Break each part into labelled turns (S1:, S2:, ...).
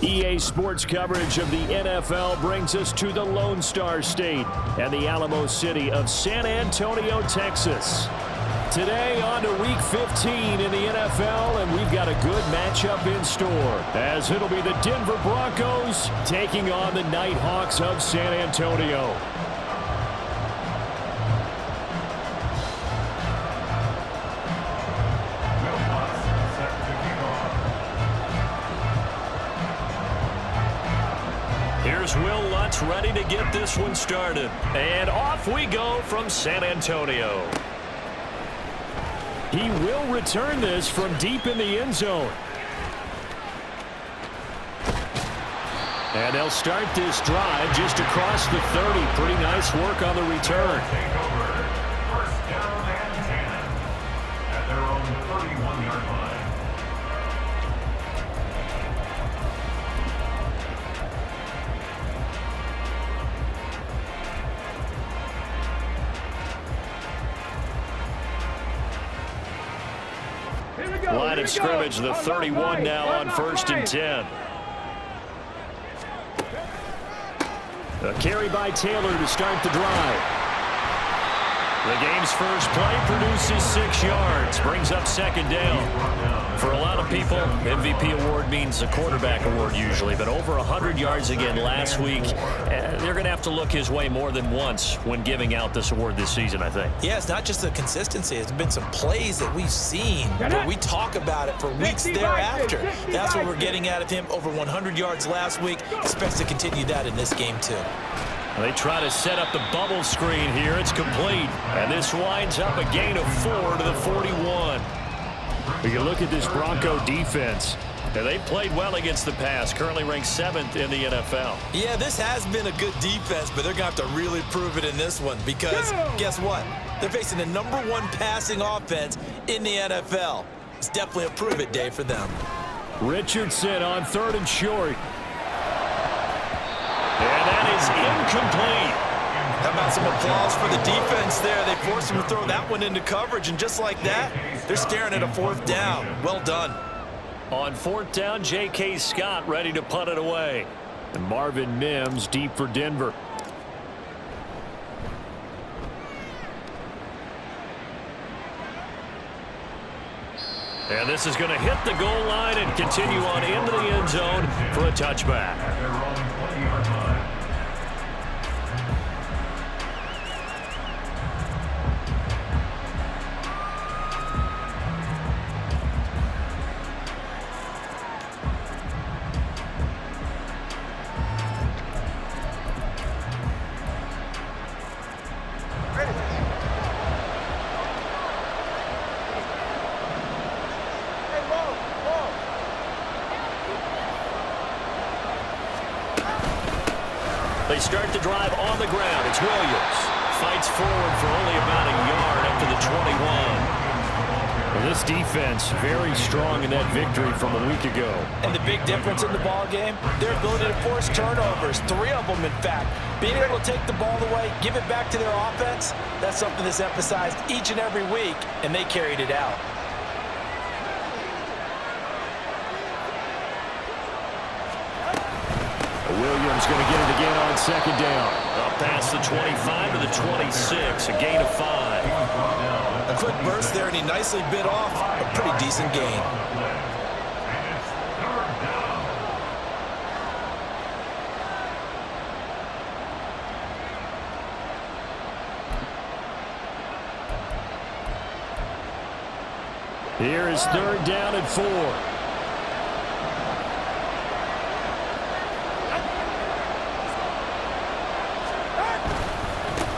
S1: EA Sports coverage of the NFL brings us to the Lone Star State and the Alamo City of San Antonio, Texas. Today on to Week 15 in the NFL, and we've got a good matchup in store, as it'll be the Denver Broncos taking on the Nighthawks of San Antonio. Here's Will Lutz ready to get this one started. And off we go from San Antonio. He will return this from deep in the end zone. And they'll start this drive just across the 30. Pretty nice work on the return.
S2: First down and 10 at their own 31-yard line.
S1: Line of scrimmage, the 31 now on 1st and 10. A carry by Taylor to start the drive. The game's first play produces 6 yards, brings up 2nd down. For a lot of people, MVP award means a quarterback award usually, but over 100 yards again last week. They're going to have to look his way more than once when giving out this award this season, I think.
S3: Yeah, it's not just the consistency. It's been some plays that we've seen where we talk about it for weeks thereafter. That's what we're getting out of him. Over 100 yards last week. Expects to continue that in this game, too.
S1: They try to set up the bubble screen here. It's complete. And this winds up a gain of 4 to the 41. You look at this Bronco defense. And they played well against the pass. Currently ranked 7th in the NFL.
S3: Yeah, this has been a good defense, but they're going to have to really prove it in this one. Because guess what? They're facing the #1 passing offense in the NFL. It's definitely a prove-it day for them.
S1: Richardson on 3rd and short. And that is incomplete.
S3: How about some applause for the defense there? They forced him to throw that one into coverage, and just like that, they're staring at a 4th down. Well done.
S1: On 4th down, J.K. Scott ready to punt it away. And Marvin Mims deep for Denver. And this is going to hit the goal line and continue on into the end zone for a touchback. They start the drive on the ground. It's Williams. Fights forward for only about a yard up to the 21. Well, this defense very strong in that victory from a week ago.
S3: And the big difference in the ball game, their ability to force turnovers, 3 of them in fact. Being able to take the ball away, give it back to their offense, that's something that's emphasized each and every week, and they carried it out.
S1: Williams going to get it again on 2nd down. Up past the 25 to the 26, a gain of 5.
S3: A quick burst there, and he nicely bit off a pretty decent gain.
S1: Here is 3rd down and 4.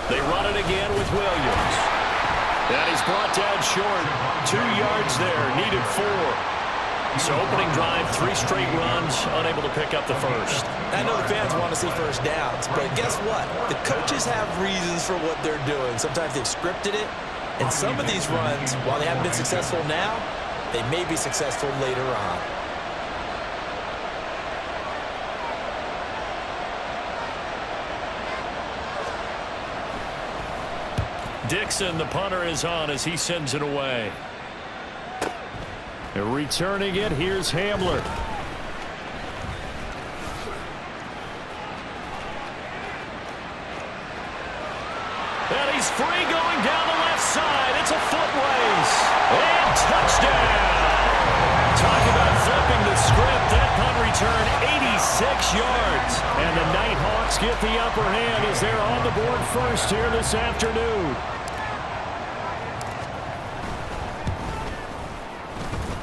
S1: They run it again with Williams. That is brought down short. 2 yards there, needed 4. So opening drive, 3 straight runs, unable to pick up the first.
S3: I know the fans want to see first downs, but guess what? The coaches have reasons for what they're doing. Sometimes they've scripted it, and some of these runs, while they haven't been successful now, they may be successful later on.
S1: Dixon, the punter, is on as he sends it away. Returning it, here's Hamler. yards. And the Nighthawks get the upper hand as they're on the board first here this afternoon.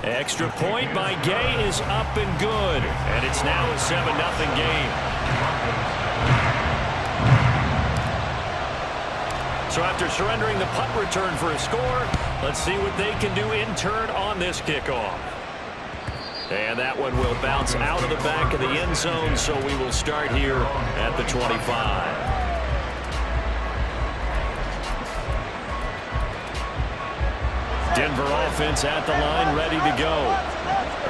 S1: Extra point by Gay is up and good. And it's now a 7-0 game. So after surrendering the punt return for a score, let's see what they can do in turn on this kickoff. And that one will bounce out of the back of the end zone, so we will start here at the 25. Denver offense at the line, ready to go.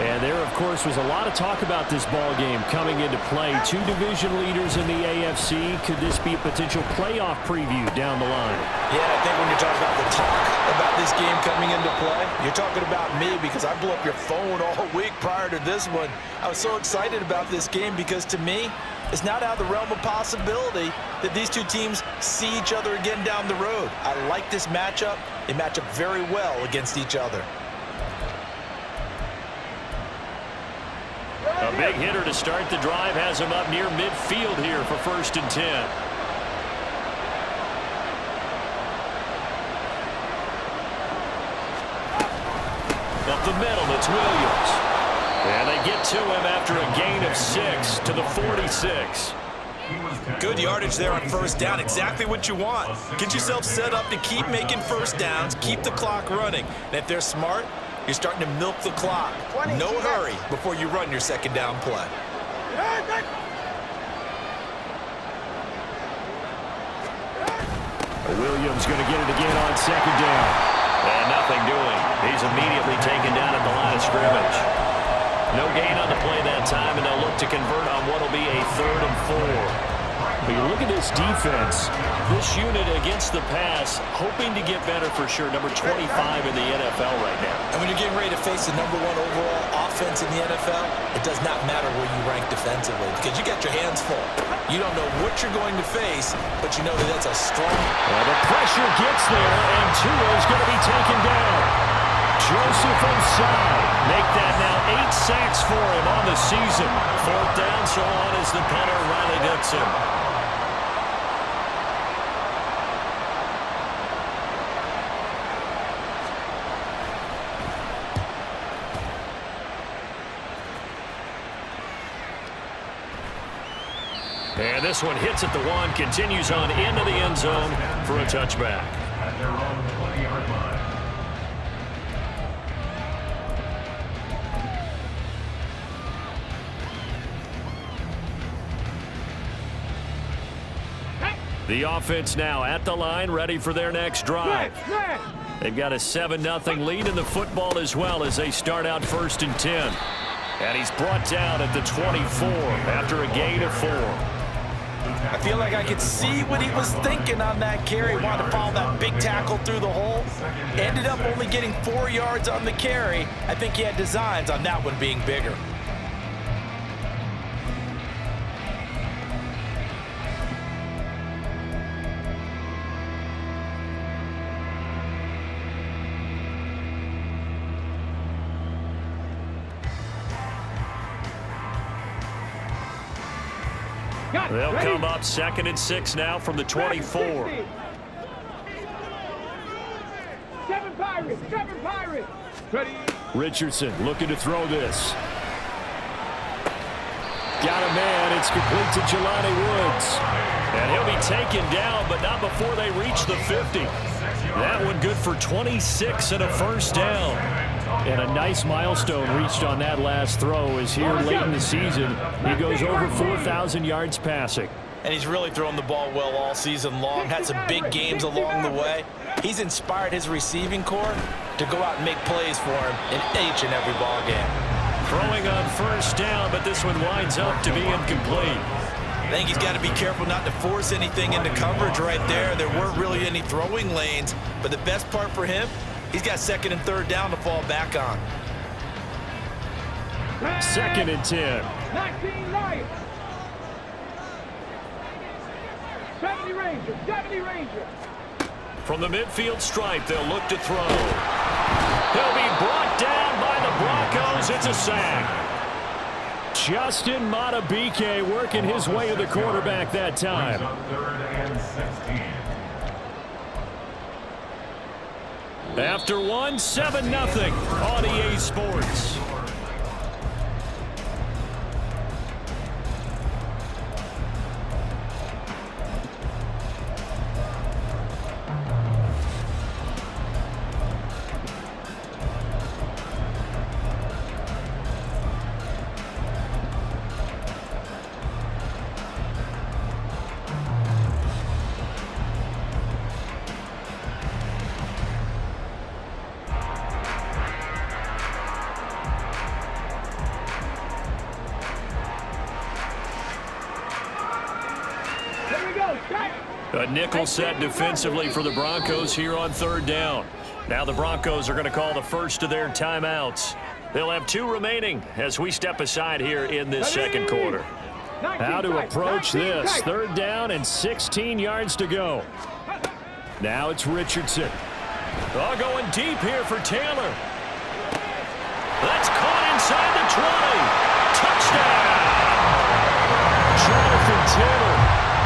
S1: And there, of course, was a lot of talk about this ball game coming into play. Two division leaders in the AFC. Could this be a potential playoff preview down the line?
S3: Yeah, I think when you're talking about the talk about this game coming into play, you're talking about me because I blew up your phone all week prior to this one. I was so excited about this game because, to me, it's not out of the realm of possibility that these two teams see each other again down the road. I like this matchup. They match up very well against each other.
S1: A big hitter to start the drive has him up near midfield here for 1st and 10. Up the middle, it's Williams. And they get to him after a gain of 6 to the 46.
S3: Good yardage there on 1st down. Exactly what you want. Get yourself set up to keep making 1st downs, keep the clock running. And if they're smart, you're starting to milk the clock. No hurry before you run your 2nd down play.
S1: Williams going to get it again on 2nd down. And nothing doing. He's immediately taken down at the line of scrimmage. No gain on the play that time, and they'll look to convert on what will be a 3rd and 4. But you look at this defense, this unit against the pass, hoping to get better for sure. Number 25 in the NFL right now.
S3: And when you're getting ready to face the #1 overall offense in the NFL, it does not matter where you rank defensively because you got your hands full. You don't know what you're going to face, but you know that that's a strong...
S1: Well, the pressure gets there, and Tua is going to be taken down. Joseph inside. Make that now 8 sacks for him on the season. 4th down, so on is the punter, Riley Dixon. And this one hits at the 1, continues on into the end zone for a touchback.
S2: At their own 20-yard line.
S1: The offense now at the line, ready for their next drive. They've got a 7-0 lead in the football as well as they start out 1st and 10. And he's brought down at the 24 after a gain of 4.
S3: I feel like I could see what he was thinking on that carry. Wanted to follow that big tackle through the hole. Ended up only getting 4 yards on the carry. I think he had designs on that one being bigger.
S1: They'll come up 2nd and 6 now from the 24.
S4: 7 Pirates, 7 Pirates. Ready.
S1: Richardson looking to throw this. Got a man. It's complete to Jelani Woods. And he'll be taken down, but not before they reach the 50. That one good for 26 and a 1st down. And a nice milestone reached on that last throw as here late in the season, he goes over 4,000 yards passing.
S3: And he's really thrown the ball well all season long, had some big games along the way. He's inspired his receiving corps to go out and make plays for him in each and every ball game.
S1: Throwing on 1st down, but this one winds up to be incomplete.
S3: I think he's got to be careful not to force anything into coverage right there. There weren't really any throwing lanes, but the best part for him, he's got 2nd and 3rd down to fall back on.
S1: 2nd and 10.
S4: 19 Lions. 70 Rangers, 70 Rangers.
S1: From the midfield stripe, they'll look to throw. He'll be brought down by the Broncos. It's a sack. Justin Madubuike working his way to the quarterback that time.
S2: Brings up 3rd and 16.
S1: After one, 7-0 on EA Sports. A nickel set defensively for the Broncos here on 3rd down. Now the Broncos are going to call the first of their timeouts. They'll have 2 remaining as we step aside here in this second quarter. How to approach this. 3rd down and 16 yards to go. Now it's Richardson. Oh, going deep here for Taylor. That's caught inside the 20. Touchdown! Jonathan Taylor,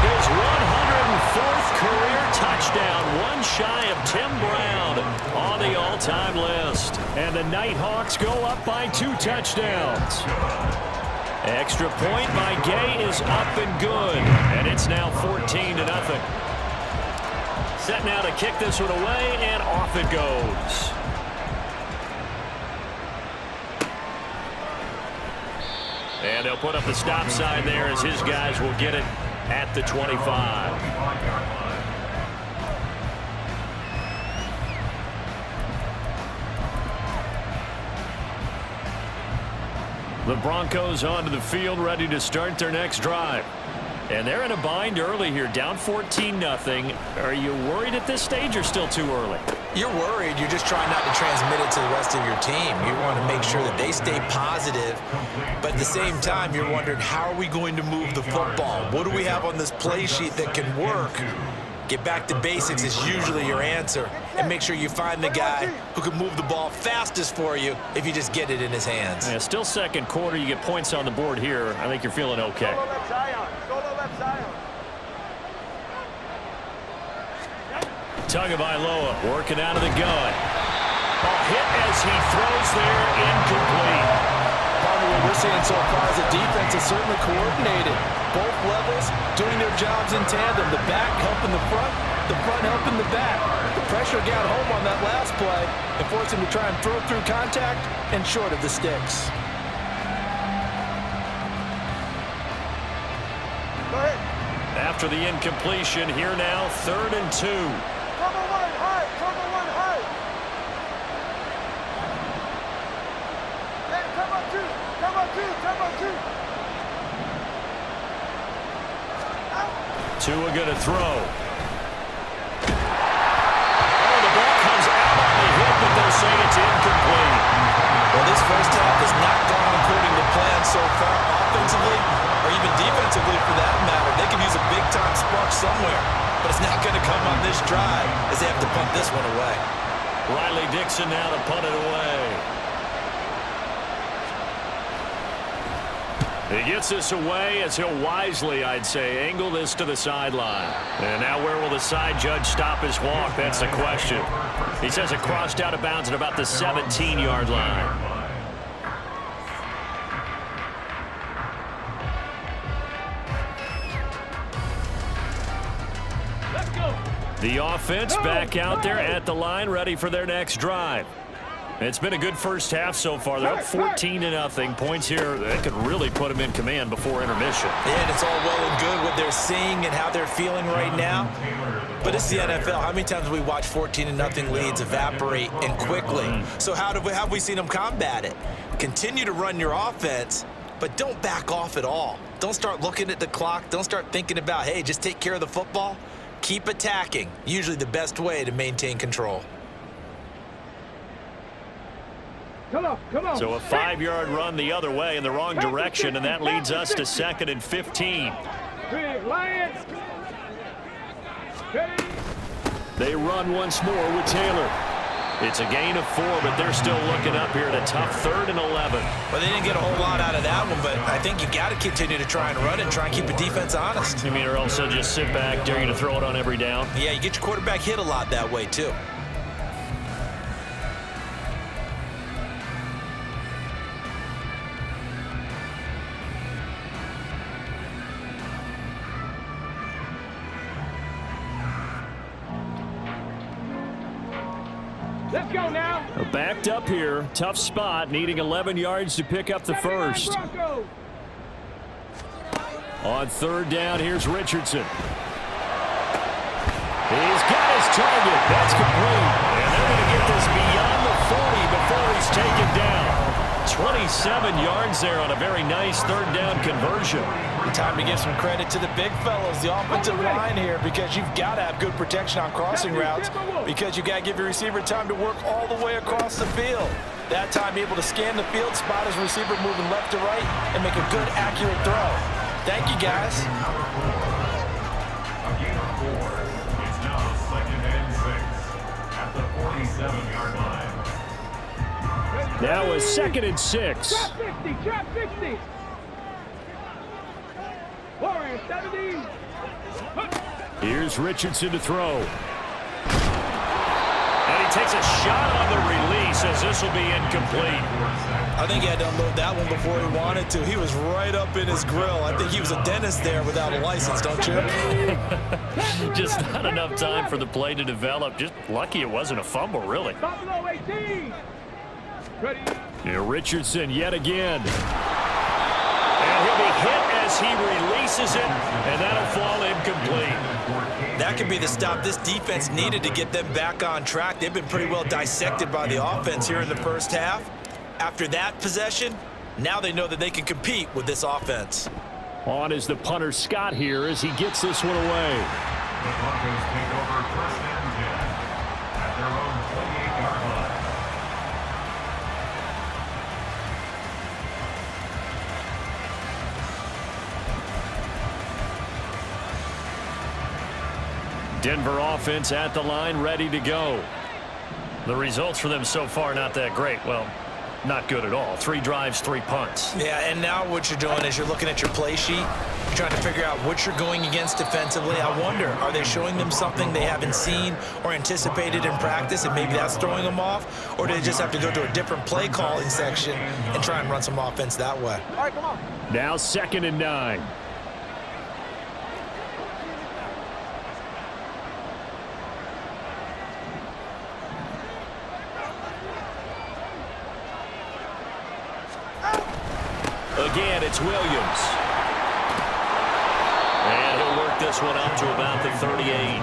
S1: his 104th career touchdown, one shy of Tim Brown on the all-time list. And the Nighthawks go up by 2 touchdowns. Extra point by Gay is up and good, and it's now 14-0. Set now to kick this one away, and off it goes. And they'll put up the stop sign there as his guys will get it at the 25. The Broncos onto the field, ready to start their next drive. And they're in a bind early here, down 14-0. Are you worried at this stage or still too early?
S3: You're worried. You're just trying not to transmit it to the rest of your team. You want to make sure that they stay positive. But at the same time, you're wondering, how are we going to move the football? What do we have on this play sheet that can work? Get back to basics is usually your answer. And make sure you find the guy who can move the ball fastest for you if you just get it in his hands.
S1: Yeah, still second quarter. You get points on the board here. I think you're feeling okay.
S4: Solo left Zion. Solo left Zion.
S1: Tagovailoa working out of the gun. A hit as he throws there, incomplete.
S5: Partner, what we're seeing so far is the defense is certainly coordinated. Both levels doing their jobs in tandem. The back helping the front helping the back. The pressure got home on that last play and forced him to try and throw through contact and short of the sticks.
S4: Go ahead.
S1: After the incompletion, here now, 3rd and 2.
S4: Cover 1 high. Cover 1 high. Hey, cover 2. Cover 2. Cover 2.
S1: Tua going to throw. Oh, the ball comes out on the hit, but they'll say it's incomplete.
S3: Well, this first half has not gone according to plan so far, offensively or even defensively for that matter. They could use a big-time spark somewhere, but it's not going to come on this drive as they have to punt this one away.
S1: Riley Dixon now to punt it away. He gets this away as he'll wisely, I'd say, angle this to the sideline. And now where will the side judge stop his walk? That's the question. He says it crossed out of bounds at about the 17-yard line.
S4: Let's go.
S1: The offense back out there at the line, ready for their next drive. It's been a good first half so far. They're up 14-0. Points here that could really put them in command before intermission.
S3: Yeah, and it's all well and good what they're seeing and how they're feeling right now. But it's the NFL. How many times have we watched 14-0 leads evaporate and quickly? So how have we seen them combat it? Continue to run your offense, but don't back off at all. Don't start looking at the clock. Don't start thinking about, hey, just take care of the football. Keep attacking. Usually the best way to maintain control.
S4: Come on.
S1: So a 5-yard run the other way in the wrong direction, and that leads us to 2nd and 15.
S4: Big Lions. Ready.
S1: They run once more with Taylor. It's a gain of 4, but they're still looking up here at a tough 3rd and 11.
S3: Well, they didn't get a whole lot out of that one, but I think you got to continue to try and run and try and keep the defense honest.
S1: You mean, or also just sit back, dare you to throw it on every down?
S3: Yeah, you get your quarterback hit a lot that way, too.
S4: Let's go now.
S1: Backed up here. Tough spot. Needing 11 yards to pick up the first.
S4: Broncos.
S1: On 3rd down, here's Richardson. He's got his target. That's complete. And they're going to get this beyond the 40 before he's taken down. 27 yards there on a very nice 3rd down conversion.
S5: Time to give some credit to the big fellows, the offensive line here, because you've got to have good protection on crossing routes, because you've got to give your receiver time to work all the way across the field. That time able to scan the field, spot his receiver moving left to right, and make a good, accurate throw. Thank you, guys.
S2: A gain of 4. It's now 2nd and 6 at the 47-yard line.
S1: Now a 2nd and 6.
S4: Trap 60, trap 60. 4 and 70.
S1: Here's Richardson to throw. And he takes a shot on the release as this will be incomplete.
S3: I think he had to unload that one before he wanted to. He was right up in his grill. I think he was a dentist there without a license, don't you?
S1: Just not enough time for the play to develop. Just lucky it wasn't a fumble, really.
S4: Buffalo 18. Ready.
S1: Here Richardson yet again. And he'll be hit as he releases it, and that'll fall incomplete.
S3: That could be the stop this defense needed to get them back on track. They've been pretty well dissected by the offense here in the first half. After that possession, now they know that they can compete with this offense.
S1: On is the punter Scott here as he gets this one away.
S2: The Broncos take over 1st and 10 at their own 28-yard line.
S1: Denver offense at the line, ready to go. The results for them so far not that great. Well, not good at all. 3 drives, 3 punts.
S3: Yeah, and now what you're doing is you're looking at your play sheet. You're trying to figure out what you're going against defensively. I wonder, are they showing them something they haven't seen or anticipated in practice, and maybe that's throwing them off? Or do they just have to go to a different play calling section and try and run some offense that way?
S4: All right, come on.
S1: Now 2nd and 9. Again, it's Williams. And he'll work this one up to about the 38.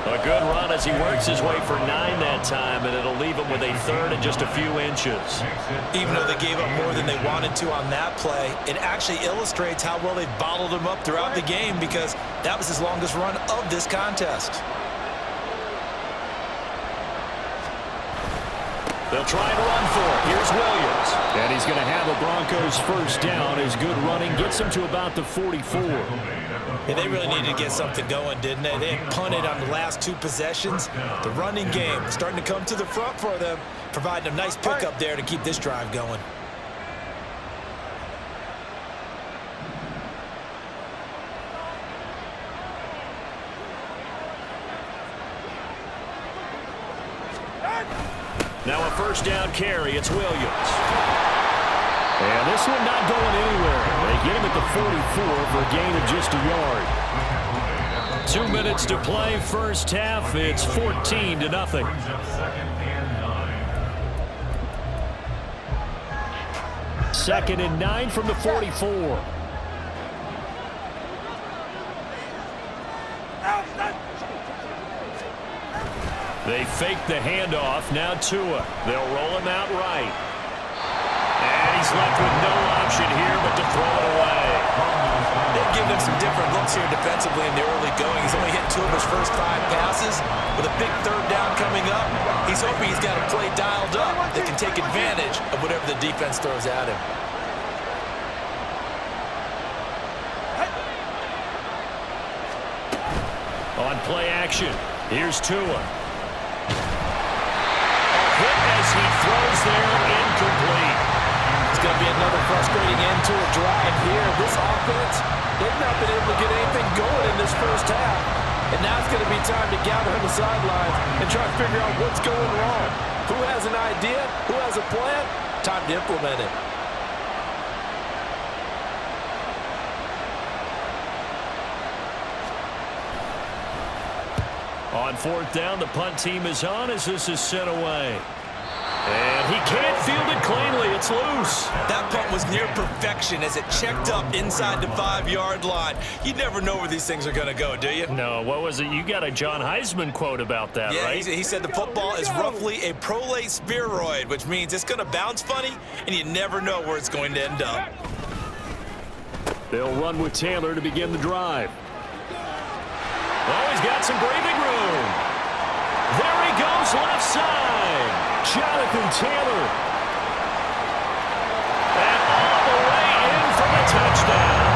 S1: A good run as he works his way for 9 that time, and it'll leave him with a 3rd and just a few inches.
S3: Even though they gave up more than they wanted to on that play, it actually illustrates how well they've bottled him up throughout the game, because that was his longest run of this contest.
S1: They'll try and run for it. Here's Williams. And he's going to have a Broncos 1st down. His good running gets him to about the 44.
S3: Yeah, they really needed to get something going, didn't they? They had punted on the last 2 possessions. The running game starting to come to the front for them, providing a nice pickup there to keep this drive going.
S1: Now a 1st down carry. It's Williams. And this one not going anywhere. They get him at the 44 for a gain of just a yard. 2 minutes to play, first half. It's 14-0.
S2: 2nd and 9.
S1: 2nd and 9 from the 44. They fake the handoff. Now Tua. They'll roll him out right. And he's left with no option here but to throw it away.
S3: They've given him some different looks here defensively in the early going. He's only hit 2 of his first 5 passes. With a big 3rd down coming up, he's hoping he's got a play dialed up that can take advantage of whatever the defense throws at him.
S1: On play action, here's Tua. goes. He throws there, incomplete.
S3: It's going to be another frustrating end to a drive here. This offense, they've not been able to get anything going in this first half. And now it's going to be time to gather on the sidelines and try to figure out what's going wrong. Who has an idea? Who has a plan? Time to implement it.
S1: On fourth down, the punt team is on as this is sent away. And he can't field it cleanly. It's loose.
S3: That punt was near perfection as it checked up inside the 5-yard line. You never know where these things are going to go, do you?
S1: No, what was it? You got a John Heisman quote about that,
S3: yeah,
S1: right?
S3: He said the football is roughly a prolate spheroid, which means it's going to bounce funny, and you never know where it's going to end up.
S1: They'll run with Taylor to begin the drive. Oh, he's got some breathing room. There he goes, left side. Jonathan Taylor. And all the way in for the touchdown.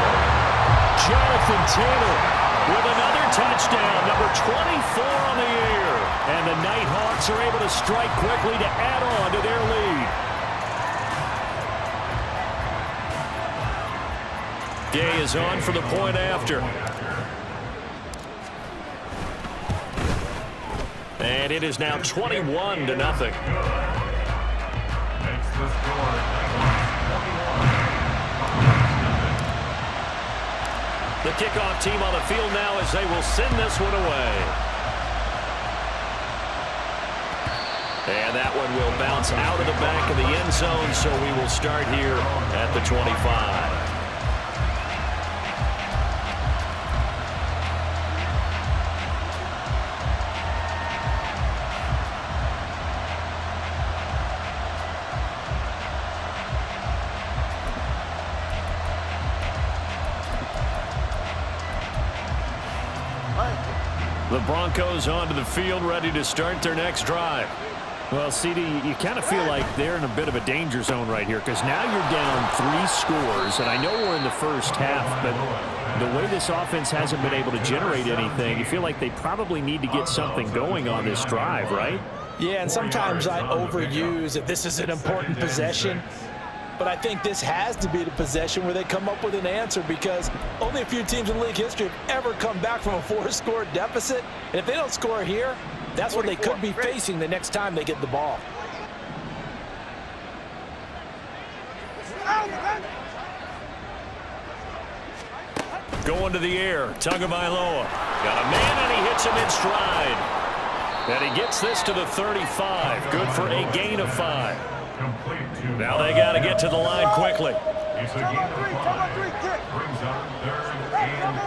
S1: Jonathan Taylor with another touchdown, number 24 on the year. And the Nighthawks are able to strike quickly to add on to their lead. Gay is on for the point after. And it is now 21-0.
S2: Makes the score.
S1: The kickoff team on the field now as they will send this one away. And that one will bounce out of the back of the end zone, so we will start here at the 25. The Broncos onto the field, ready to start their next drive. Well, CD, you kind of feel like they're in a bit of a danger zone right here because now you're down 3 scores, and I know we're in the first half, but the way this offense hasn't been able to generate anything, you feel like they probably need to get something going on this drive, right?
S3: Yeah, and sometimes I overuse that this is an important possession. But I think this has to be the possession where they come up with an answer because only a few teams in league history have ever come back from a 4-score deficit. And if they don't score here, that's what they could be facing the next time they get the ball.
S1: Going to the air, Tagovailoa. Got a man and he hits him in stride. And he gets this to the 35. Good for a gain of 5. Now they got to get to the line quickly.
S2: It's a gain of 5. Brings up 3rd and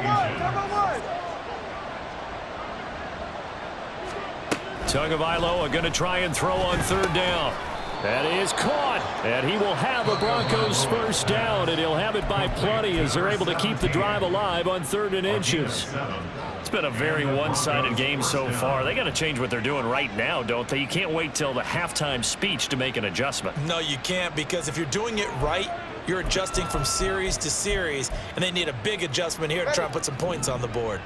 S2: 8.
S1: Tagovailoa going to try and throw on 3rd down. That is caught, and he will have the Broncos first down, and he'll have it by plenty as they're able to keep the drive alive on 3rd and inches. It's been a very one-sided game so far. They got to change what they're doing right now, don't they? You can't wait till the halftime speech to make an adjustment.
S3: No, you can't, because if you're doing it right, you're adjusting from series to series, and they need a big adjustment here to try and put some points on the board.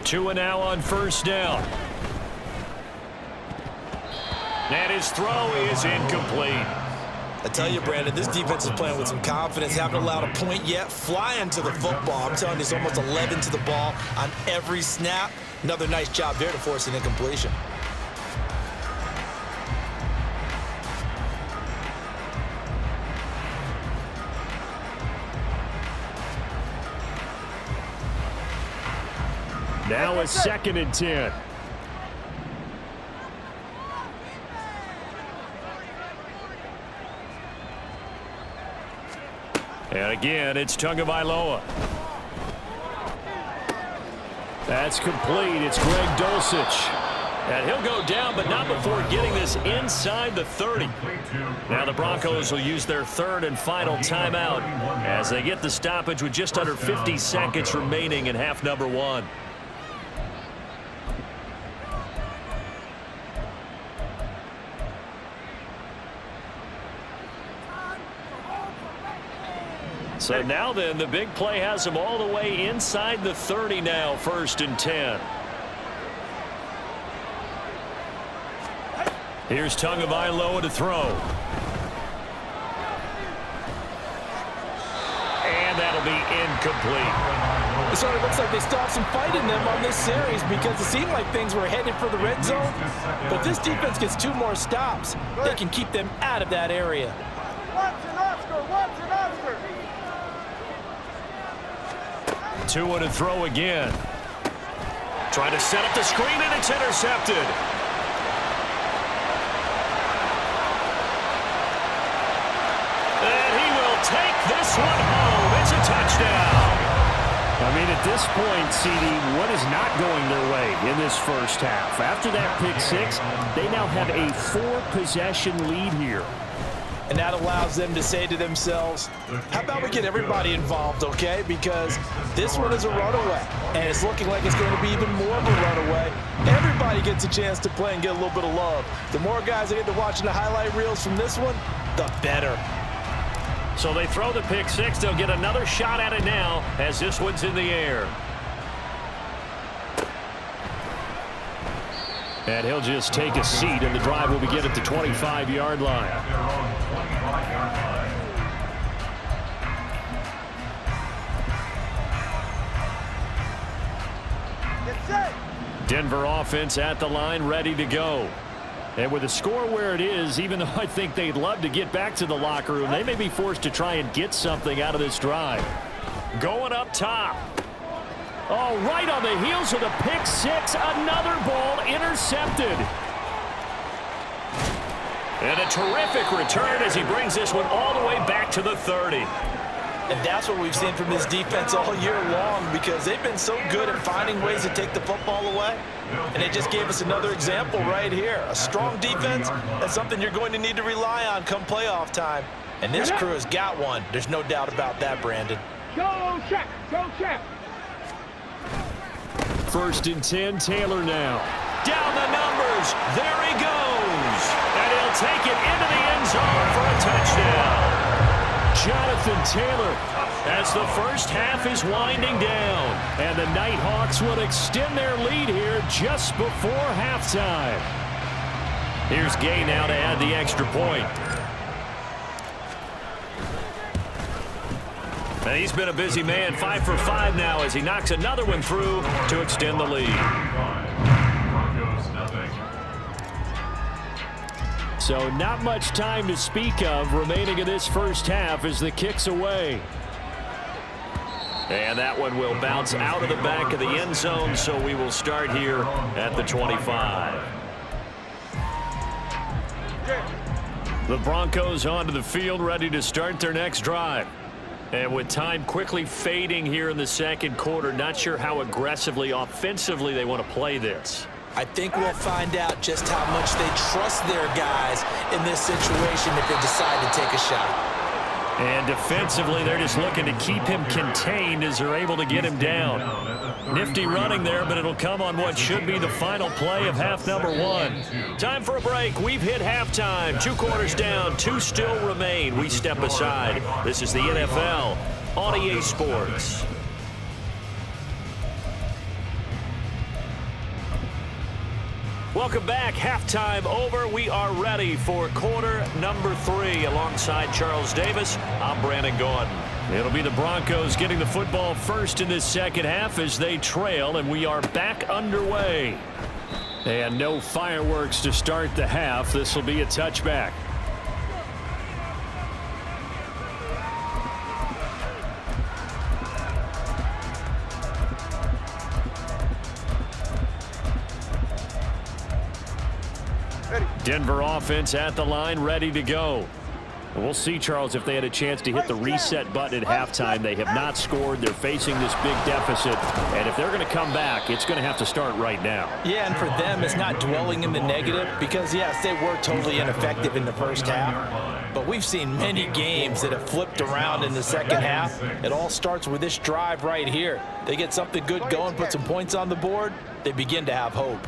S1: Two and now on 1st down. And his throw is incomplete.
S3: I tell you, Brandon, this defense is playing with some confidence. Haven't allowed a point yet. Flying to the football. I'm telling you, it's almost 11 to the ball on every snap. Another nice job there to force an incompletion.
S1: Now it's 2nd and 10. And again, it's Tagovailoa. That's complete. It's Greg Dulcich. And he'll go down, but not before getting this inside the 30. Now the Broncos will use their 3rd and final timeout as they get the stoppage with just under 50 seconds remaining in half number 1. So now then, the big play has them all the way inside the 30 now, 1st and 10. Here's Tagovailoa to throw. And that'll be incomplete.
S5: It sort of looks like they still have some fight in them on this series because it seemed like things were headed for the red zone. But this defense gets 2 more stops. They can keep them out of that area.
S4: Watson, Oscar, Watson, Oscar.
S1: 2 to throw again. Trying to set up the screen, and it's intercepted. And he will take this one home. It's a touchdown. I mean, at this point, CD, what is not going their way in this first half? After that pick 6, they now have a 4-possession lead here.
S5: And that allows them to say to themselves, how about we get everybody involved, okay? Because this one is a runaway, and it's looking like it's going to be even more of a runaway. Everybody gets a chance to play and get a little bit of love. The more guys that get to watching the highlight reels from this one, the better.
S1: So they throw the pick 6. They'll get another shot at it now as this one's in the air. And he'll just take a seat, and the drive will begin at the 25-yard line.
S4: Get set.
S1: Denver offense at the line, ready to go. And with the score where it is, even though I think they'd love to get back to the locker room, they may be forced to try and get something out of this drive. Going up top. Oh, right on the heels of the pick 6, another ball intercepted. And a terrific return as he brings this one all the way back to the 30.
S5: And that's what we've seen from this defense all year long because they've been so good at finding ways to take the football away. And they just gave us another example right here. A strong defense, that's something you're going to need to rely on come playoff time. And this crew has got one. There's no doubt about that, Brandon.
S4: Go check. Go check.
S1: 1st and 10, Taylor now. Down the numbers. There he goes. And he'll take it into the end zone for a touchdown. Jonathan Taylor, as the first half is winding down. And the Nighthawks will extend their lead here just before halftime. Here's Gay now to add the extra point. And he's been a busy man, 5 for 5 now as he knocks another one through to extend the lead. So not much time to speak of remaining in this first half as the kick's away. And that one will bounce out of the back of the end zone, so we will start here at the 25. The Broncos onto the field, ready to start their next drive. And with time quickly fading here in the second quarter, not sure how aggressively, offensively they want to play this.
S3: I think we'll find out just how much they trust their guys in this situation if they decide to take a shot.
S1: And defensively, they're just looking to keep him contained as they're able to get him down. Nifty running there, but it'll come on what should be the final play of half number 1. Time for a break. We've hit halftime. 2 quarters down, 2 still remain. We step aside. This is the NFL on EA Sports. Welcome back. Halftime over. We are ready for quarter number 3. Alongside Charles Davis, I'm Brandon Gordon. It'll be the Broncos getting the football first in this second half as they trail, and we are back underway. And no fireworks to start the half. This will be a touchback. Denver offense at the line, ready to go. We'll see, Charles, if they had a chance to hit the reset button at halftime. They have not scored. They're facing this big deficit. And if they're going to come back, it's going to have to start right now.
S5: Yeah, and for them, it's not dwelling in the negative because, yes, they were totally ineffective in the first half. But we've seen many games that have flipped around in the second half. It all starts with this drive right here. They get something good going, put some points on the board, they begin to have hope.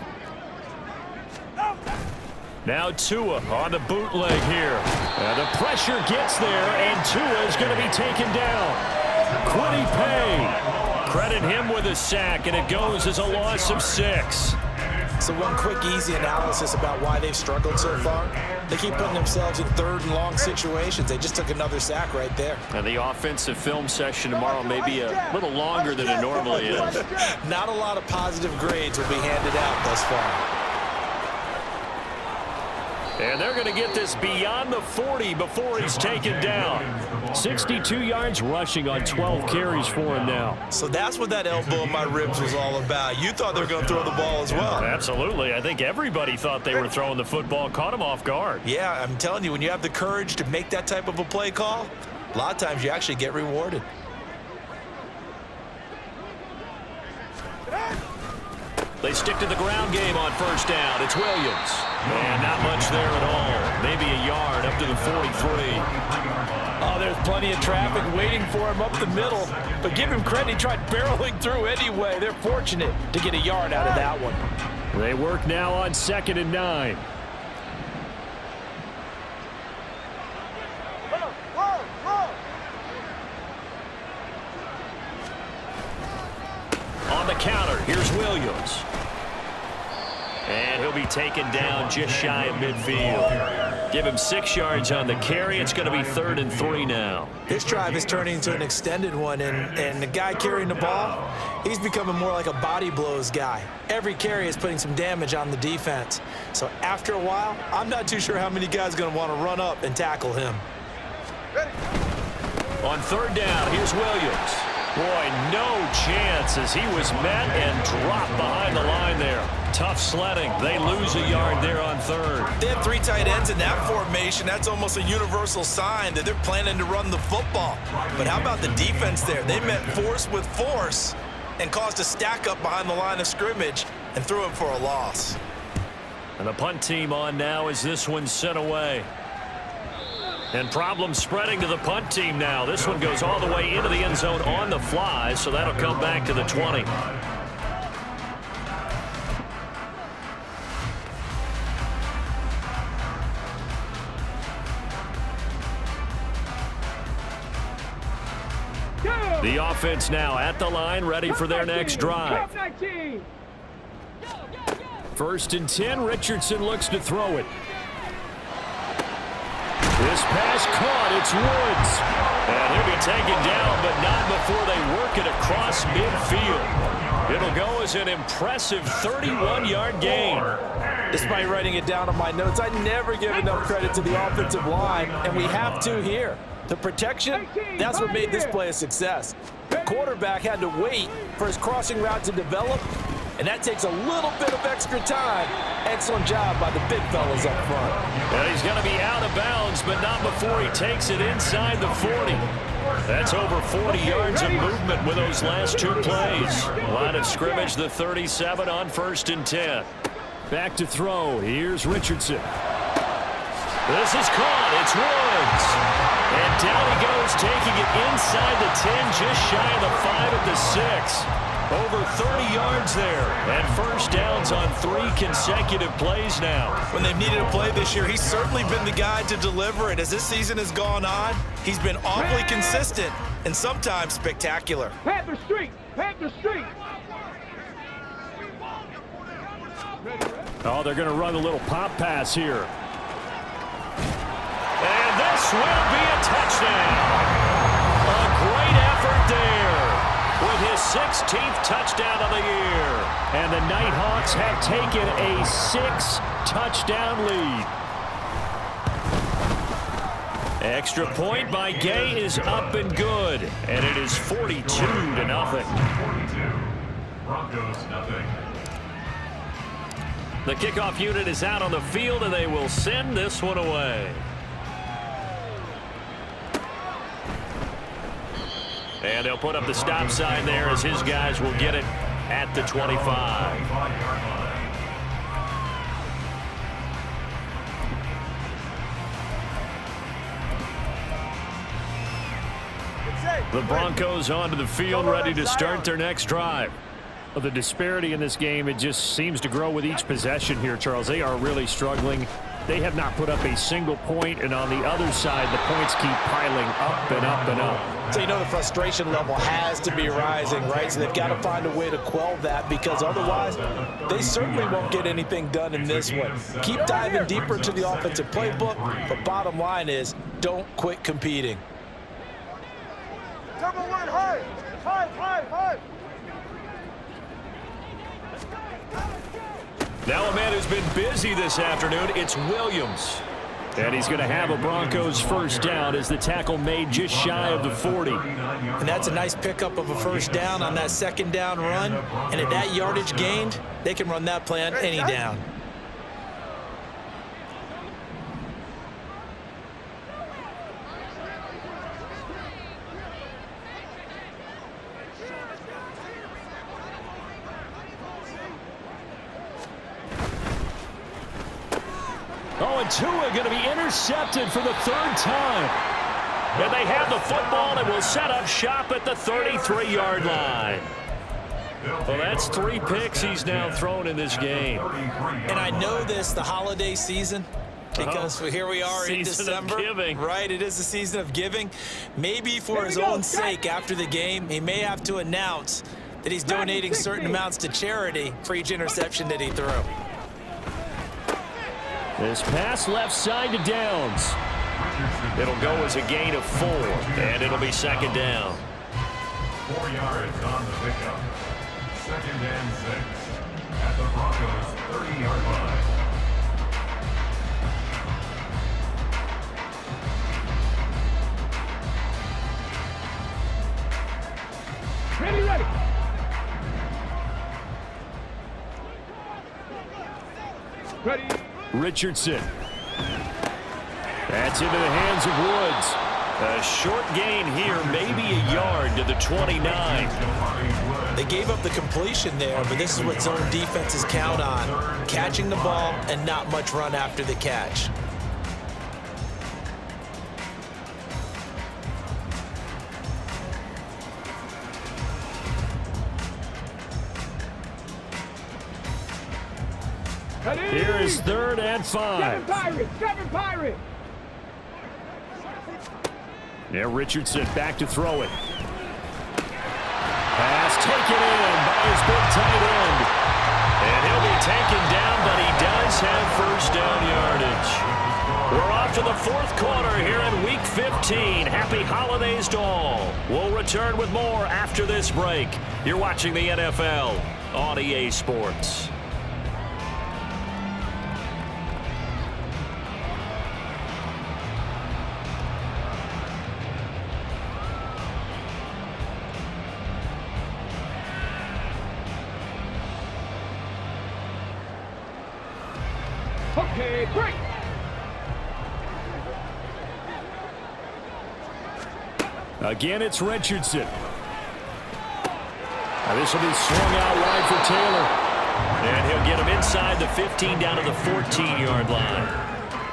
S1: Now Tua on the bootleg here. The pressure gets there, and Tua is going to be taken down. Quiddy Pay. Credit him with a sack, and it goes as a loss of 6.
S3: So one quick, easy analysis about why they've struggled so far. They keep putting themselves in third and long situations. They just took another sack right there.
S1: And the offensive film session tomorrow may be a little longer than it normally is.
S3: Not a lot of positive grades will be handed out thus far.
S1: And they're going to get this beyond the 40 before he's taken down. 62 yards rushing on 12 carries for him now.
S3: So that's what that elbow in my ribs was all about. You thought they were going to throw the ball as well.
S1: Absolutely. I think everybody thought they were throwing the football, caught him off guard.
S3: Yeah, I'm telling you, when you have the courage to make that type of a play call, a lot of times you actually get rewarded.
S1: They stick to the ground game on first down. It's Williams. And not much there at all. Maybe a yard up to the 43.
S5: Oh, there's plenty of traffic waiting for him up the middle. But give him credit, he tried barreling through anyway. They're fortunate to get a yard out of that one.
S1: They work now on 2nd and 9. On the counter, here's Williams. And he'll be taken down just shy of midfield. Give him 6 yards on the carry. It's going to be 3rd and 3 now.
S3: This drive is turning into an extended one, and the guy carrying the ball, he's becoming more like a body blows guy. Every carry is putting some damage on the defense. So after a while, I'm not too sure how many guys are going to want to run up and tackle him.
S1: On 3rd down, here's Williams. Boy, no chance as he was met and dropped behind the line there. Tough sledding. They lose a yard there on 3rd.
S3: They have 3 tight ends in that formation. That's almost a universal sign that they're planning to run the football. But how about the defense there? They met force with force and caused a stack up behind the line of scrimmage and threw it for a loss.
S1: And the punt team on now as this one's sent away. And problems spreading to the punt team now. This one goes all the way into the end zone on the fly, so that'll come back to the 20. The offense now at the line, ready for their next drive. 1st and 10, Richardson looks to throw it. This pass caught, it's Woods. And he'll be taken down, but not before they work it across midfield. It'll go as an impressive 31-yard gain.
S5: Despite writing it down on my notes, I never give enough credit to the offensive line, and we have to here. The protection, that's what made this play a success. The quarterback had to wait for his crossing route to develop, and that takes a little bit of extra time. Excellent job by the big fellas up front.
S1: And he's going to be out of bounds, but not before he takes it inside the 40. That's over 40 yards of movement with those last 2 plays. Line of scrimmage, the 37 on 1st and 10. Back to throw. Here's Richardson. This is caught. It's Woods. And down he goes, taking it inside the 10, just shy of the 5 at the 6. Over 30 yards there, and 1st downs on 3 consecutive plays now.
S3: When they've needed a play this year, he's certainly been the guy to deliver it. As this season has gone on, he's been awfully consistent and sometimes spectacular.
S4: Panther Street! Panther Street!
S1: Oh, they're going to run a little pop pass here. And this will be a touchdown. A great effort there. With his 16th touchdown of the year. And the Nighthawks have taken a 6-touchdown lead. Extra point by Gay is up and good. And it is 42-0.
S2: 42. Broncos, nothing.
S1: The kickoff unit is out on the field, and they will send this one away. And they'll put up the stop sign there as his guys will get it at the 25. The Broncos onto the field, ready to start their next drive. Well, the disparity in this game, it just seems to grow with each possession here, Charles. They are really struggling They have not put up a single point, and on the other side, the points keep piling up and up and up.
S3: So you know the frustration level has to be rising, right? So they've got to find a way to quell that, because otherwise they certainly won't get anything done in this one. Keep diving deeper into the offensive playbook, but bottom line is don't quit competing.
S4: Number one, high. High, high, high.
S1: Now a man who's been busy this afternoon, it's Williams. And he's going to have a Broncos first down as the tackle made just shy of the 40.
S3: And that's a nice pickup of a first down on that second down run. And at that yardage gained, they can run that play on any down.
S1: Oh, and Tua going to be intercepted for the third time. And they have the football and will set up shop at the 33-yard line. Well, that's 3 picks he's now thrown in this game.
S3: And I know this, the holiday season, because here we are in December.
S1: Of giving.
S3: Right, it is the season of giving. Maybe for his own sake after the game, he may have to announce that he's donating certain amounts to charity for each interception that he threw.
S1: This pass left side to Downs. It'll go as a gain of 4, and it'll be second down.
S2: 4 yards on the pickup. 2nd and 6 at the Broncos' 30-yard line.
S4: Ready, ready. Ready.
S1: Richardson. That's into the hands of Woods. A short gain here, maybe a yard to the 29.
S3: They gave up the completion there, but this is what zone defenses count on. Catching the ball and not much run after the catch.
S1: Here is 3rd and 5.
S4: Seven Pirate.
S1: Now Richardson back to throw it. Pass taken in by his big tight end. And he'll be taken down, but he does have first down yardage. We're off to the 4th quarter here in Week 15. Happy holidays to all. We'll return with more after this break. You're watching the NFL on EA Sports.
S4: Okay, break.
S1: Again, it's Richardson. Now this will be swung out wide for Taylor. And he'll get him inside the 15 down to the 14-yard line.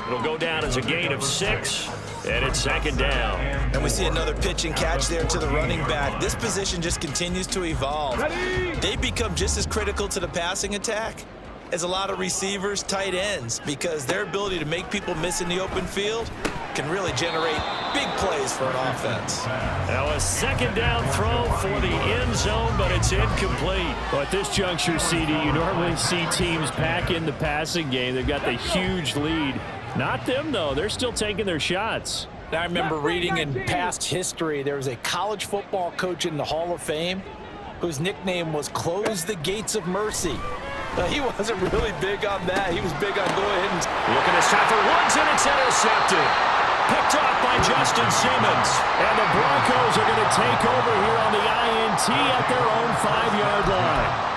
S1: It'll go down as a gain of 6, and it's second down.
S3: And we see another pitch and catch there to the running back. This position just continues to evolve. They become just as critical to the passing attack as a lot of receivers, tight ends, because their ability to make people miss in the open field can really generate big plays for an offense.
S1: Now a second down throw for the end zone, but it's incomplete. Well, at this juncture, CD, you normally see teams pack in the passing game. They've got the huge lead. Not them, though. They're still taking their shots.
S3: I remember reading in past history, there was a college football coach in the Hall of Fame whose nickname was Close the Gates of Mercy. He wasn't really big on that. He was big on go ahead and...
S1: Looking at shot for Woods, and it's intercepted. Picked off by Justin Simmons. And the Broncos are going to take over here on the INT at their own 5-yard line.